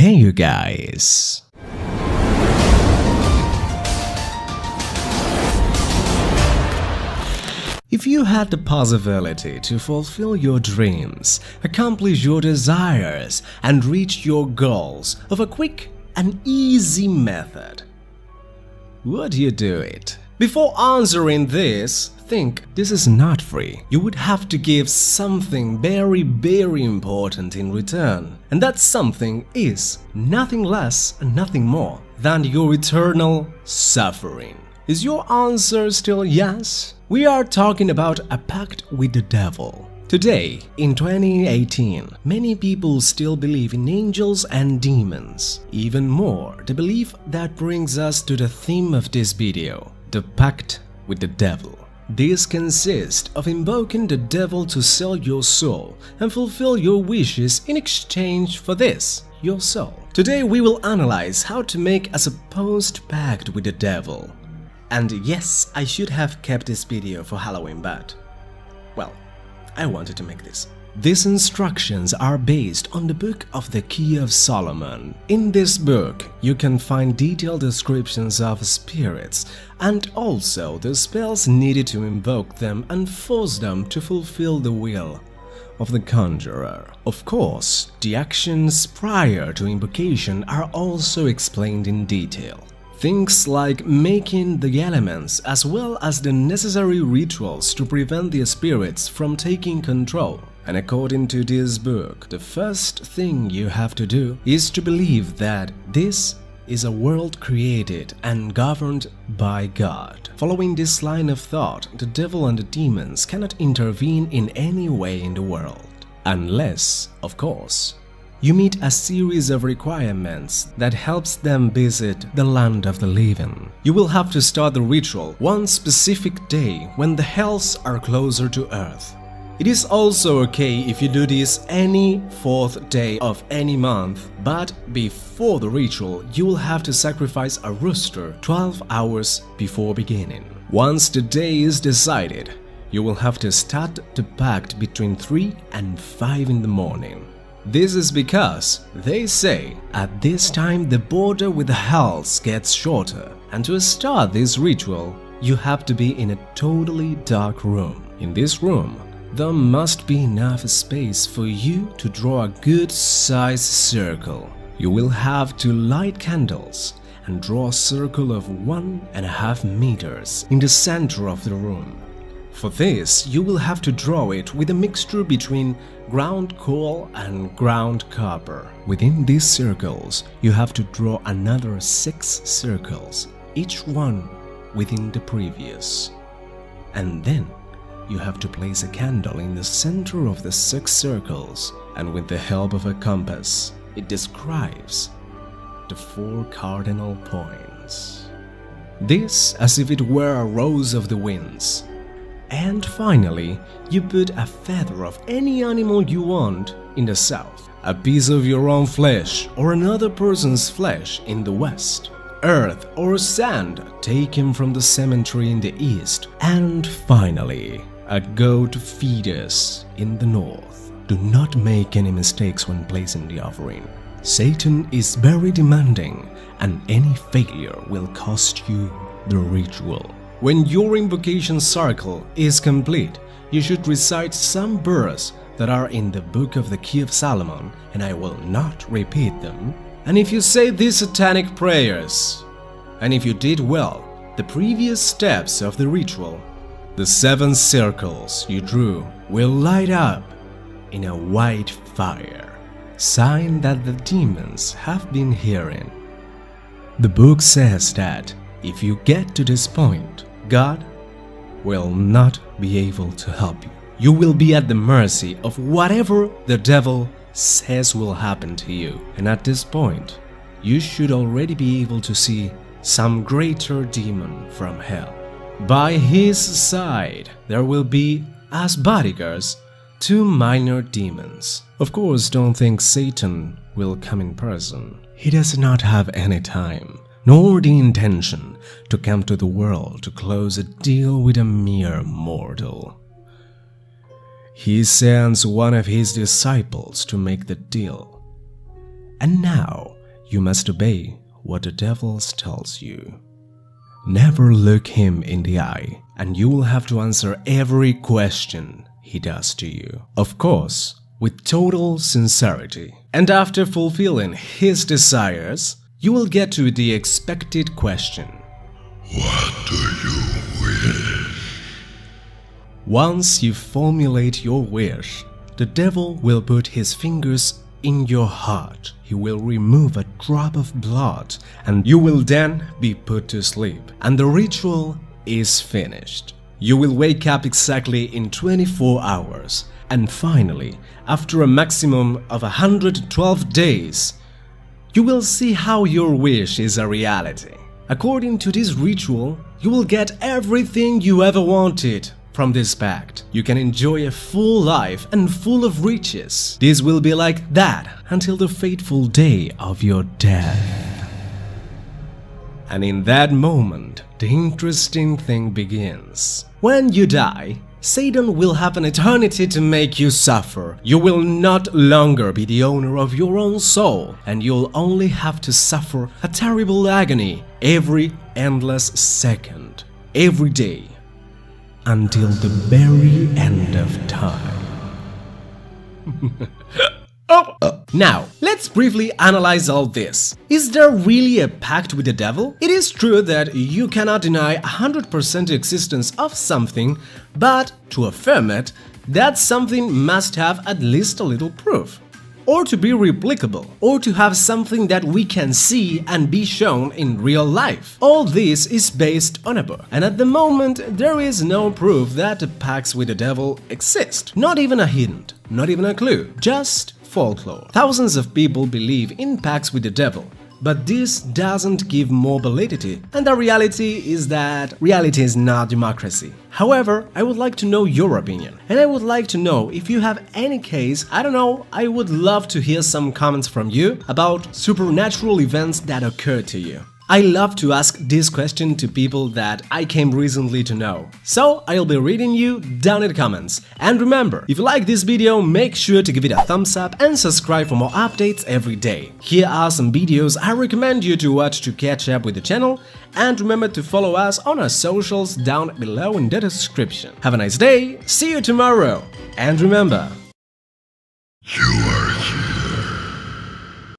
Hey you guys! If you had the possibility to fulfill your dreams, accomplish your desires, and reach your goals of a quick and easy method, would you do it? Before answering this, think this is not free. You would have to give something very important in return. And that something is nothing less and nothing more than your eternal suffering. Is your answer still yes? We are talking about a pact with the devil. Today, in 2018, many people still believe in angels and demons. Even more, the belief that brings us to the theme of this video, the pact with the devil. This consists of invoking the devil to sell your soul and fulfill your wishes in exchange for this, your soul. Today we will analyze how to make a supposed pact with the devil. And yes, I should have kept this video for Halloween, but, well, I wanted to make this. These instructions are based on the Book of the Key of Solomon. In this book, you can find detailed descriptions of spirits and also the spells needed to invoke them and force them to fulfill the will of the conjurer. Of course, the actions prior to invocation are also explained in detail. Things like making the elements as well as the necessary rituals to prevent the spirits from taking control. And according to this book, the first thing you have to do is to believe that this is a world created and governed by God. Following this line of thought, the devil and the demons cannot intervene in any way in the world. Unless, of course, you meet a series of requirements that helps them visit the land of the living. You will have to start the ritual one specific day when the hells are closer to earth. It is also okay if you do this any fourth day of any month, but before the ritual you will have to sacrifice a rooster 12 hours before beginning. Once the day is decided, you will have to start the pact between 3 and 5 in the morning. This is because, they say, at this time the border with the hells gets shorter, and to start this ritual, you have to be in a totally dark room. In this room, there must be enough space for you to draw a good-sized circle. You will have to light candles and draw a circle of 1.5 meters in the center of the room. For this, you will have to draw it with a mixture between ground coal and ground copper. Within these circles, you have to draw another 6 circles, each one within the previous. And then, you have to place a candle in the center of the 6 circles, and with the help of a compass, it describes the 4 cardinal points. This as if it were a rose of the winds. And finally, you put a feather of any animal you want in the south, a piece of your own flesh or another person's flesh in the west, earth or sand taken from the cemetery in the east, and finally, a goat fetus in the north. Do not make any mistakes when placing the offering. Satan is very demanding, and any failure will cost you the ritual. When your invocation circle is complete, you should recite some verses that are in the Book of the Key of Solomon, and I will not repeat them. And if you say these satanic prayers, and if you did well the previous steps of the ritual, the 7 circles you drew will light up in a white fire, sign that the demons have been hearing. The book says that if you get to this point, God will not be able to help you. You will be at the mercy of whatever the devil says will happen to you. And at this point, you should already be able to see some greater demon from hell. By his side, there will be, as bodyguards, 2 minor demons. Of course, don't think Satan will come in person. He does not have any time, nor the intention to come to the world to close a deal with a mere mortal. He sends one of his disciples to make the deal. And now, You must obey what the devil tells you. Never look him in the eye, and you will have to answer every question he does to you. Of course, with total sincerity. And after fulfilling his desires, you will get to the expected question. What do you wish? Once you formulate your wish, the devil will put his fingers in your heart. He will remove a drop of blood, and you will then be put to sleep. And the ritual is finished. You will wake up exactly in 24 hours. And finally, after a maximum of 112 days, you will see how your wish is a reality. According to this ritual, you will get everything you ever wanted from this pact. You can enjoy a full life and full of riches. This will be like that until the fateful day of your death. And in that moment, the interesting thing begins. When you die, Satan will have an eternity to make you suffer. You will not longer be the owner of your own soul, and you'll only have to suffer a terrible agony every endless second, every day, until the very end of time. Now, let's briefly analyze all this. Is there really a pact with the devil? It is true that you cannot deny 100% existence of something, but to affirm it, that something must have at least a little proof, or to be replicable, or to have something that we can see and be shown in real life. All this is based on a book, and at the moment there is no proof that the pacts with the devil exist. Not even a hint, not even a clue, just folklore. Thousands of people believe in pacts with the devil, but this doesn't give more validity, and the reality is that reality is not democracy. However, I would like to know your opinion, and I would like to know if you have any case, I don't know, I would love to hear some comments from you about supernatural events that occurred to you. I love to ask this question to people that I came recently to know. So I'll be reading you down in the comments. And remember, if you like this video, make sure to give it a thumbs up and subscribe for more updates every day. Here are some videos I recommend you to watch to catch up with the channel, and remember to follow us on our socials down below in the description. Have a nice day, see you tomorrow, and remember, You